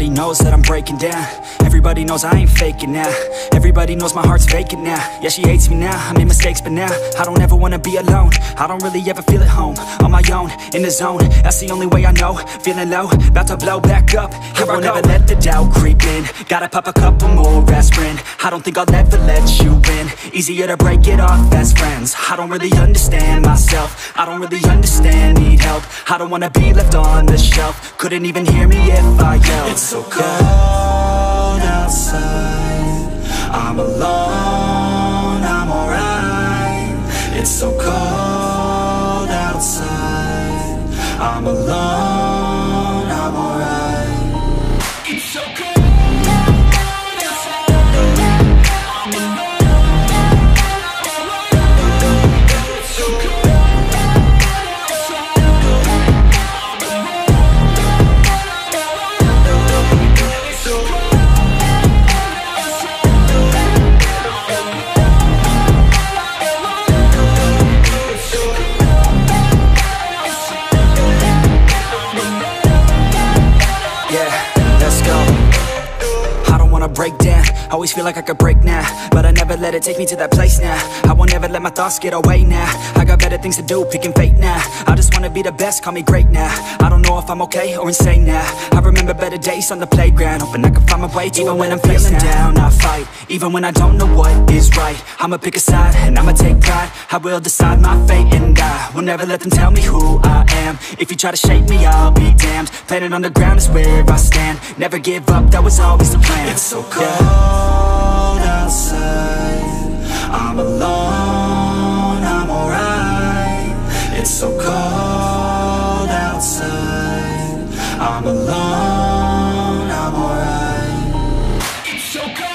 Everybody knows that I'm breaking down. Everybody knows I ain't faking now. Everybody knows my heart's vacant now. Yeah, she hates me now, I made mistakes, but now I don't ever wanna be alone. I don't really ever feel at home. On my own, in the zone, that's the only way I know. Feeling low, about to blow back up. Here I won't ever let the doubt creep in. Gotta pop a couple more aspirin. I don't think I'll ever let you in. Easier to break it off best friends. I don't really understand myself. I don't really understand, need help. I don't wanna be left on the shelf. Couldn't even hear me if I yelled. It's so cold outside, I'm alone, I'm alright. It's so cold outside, I'm alone, I'm alright. It's so cold. Break down, always feel like I could break now, but I never let it take me to that place now. I won't ever let my thoughts get away now. I got better things to do, picking fate now. I just wanna be the best, call me great now. I don't know if I'm okay or insane now. I remember better days on the playground, hoping I can find my way to even when I'm feeling down, I fight, even when I don't know what is right. I'ma pick a side, and I'ma take pride. I will decide my fate, and I will never let them tell me who I am. If you try to shape me, I'll be damned. Planet on the ground is where I stand. Never give up, that was always the plan. It's so cold outside, I'm alone, I'm alright. It's so cold outside, I'm alone, I'm alright. It's so cold.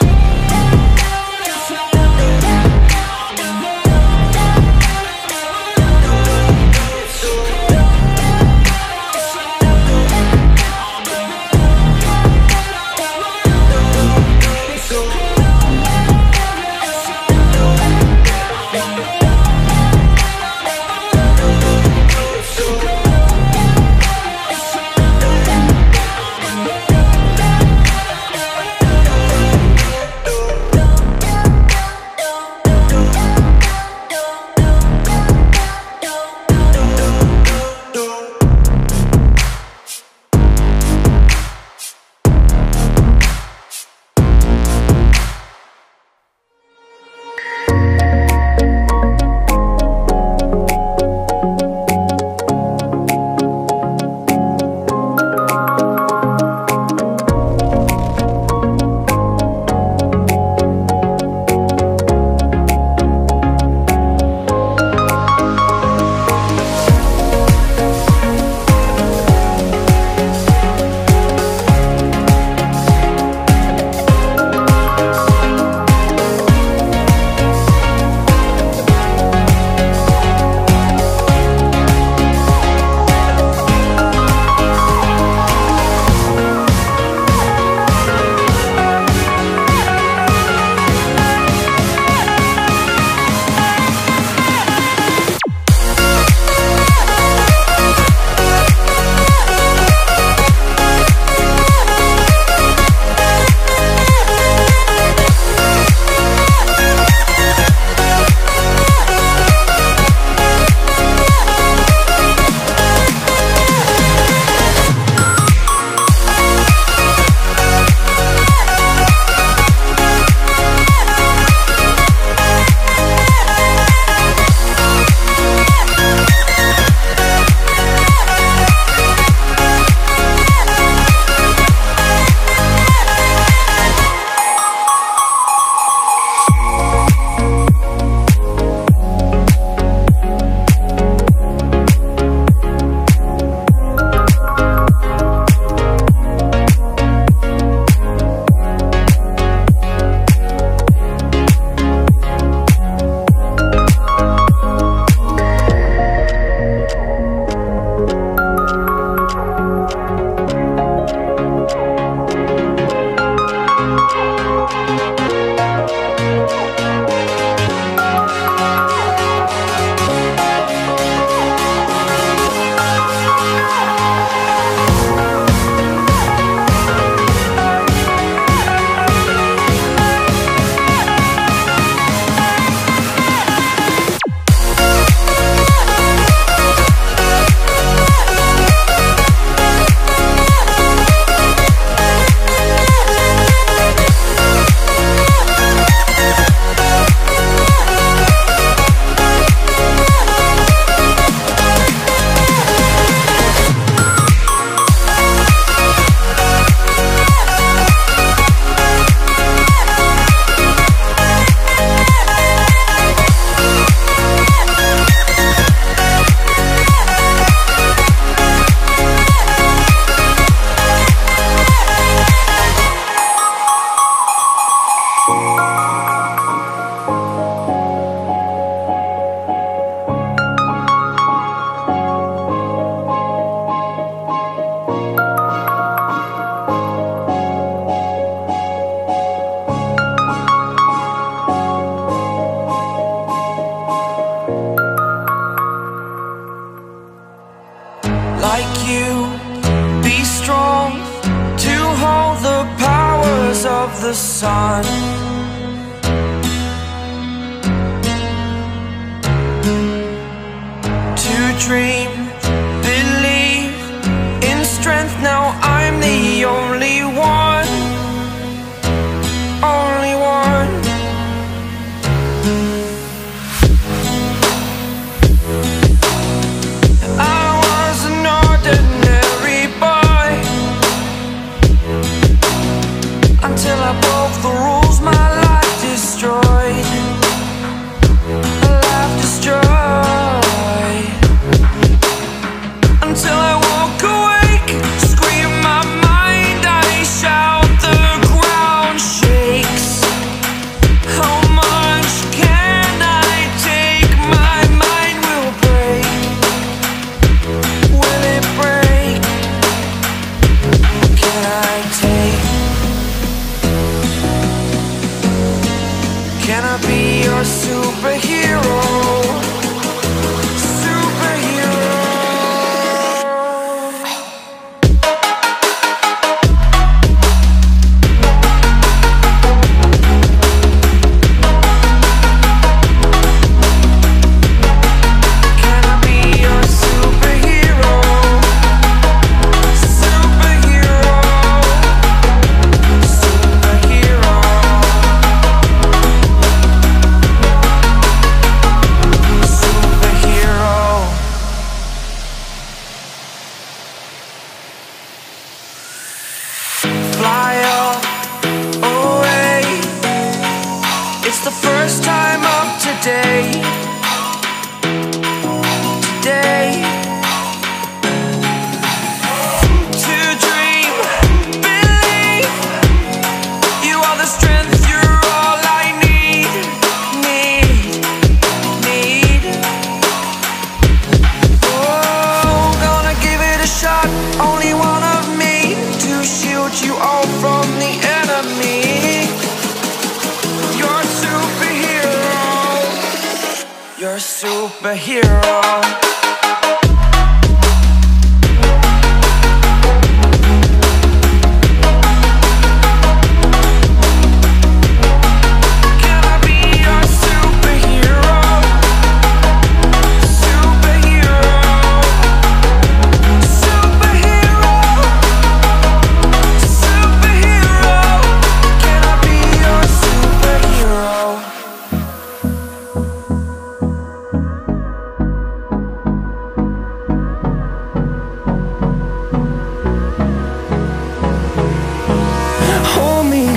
You're a superhero.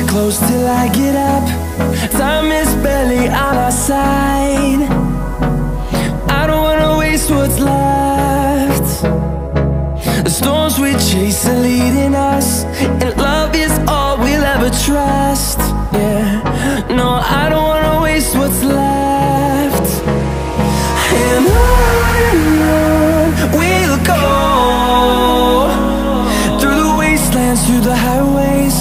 Close till I get up. Time is barely on our side. I don't wanna waste what's left. The storms we chase are leading us, and love is all we'll ever trust. Yeah, no, I don't wanna waste what's left. And on we'll go, through the wastelands, through the highways,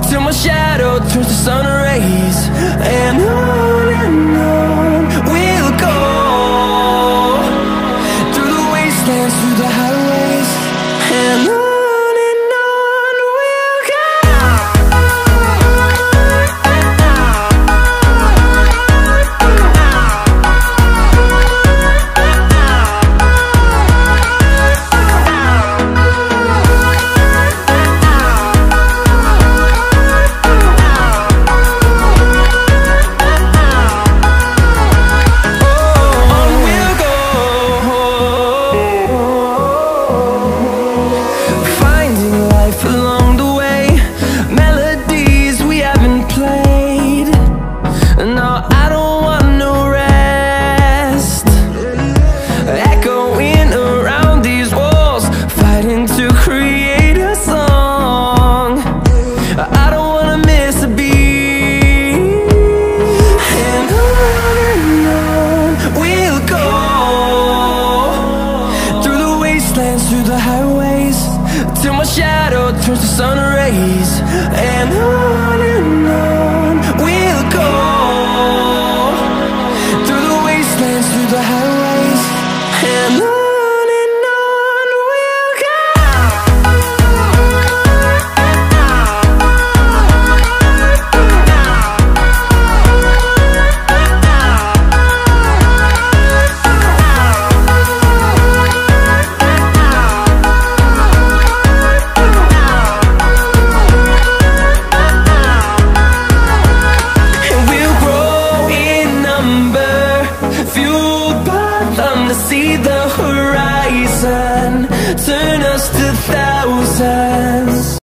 till my shadow turns to sun rays. And on we'll go, through the wastelands, through the highways, and on we'll go. Through the highways, till my shadow turns to sun rays. And on we'll go, through the wastelands, through the highways, and on we'll go. See the horizon, turn us to thousands.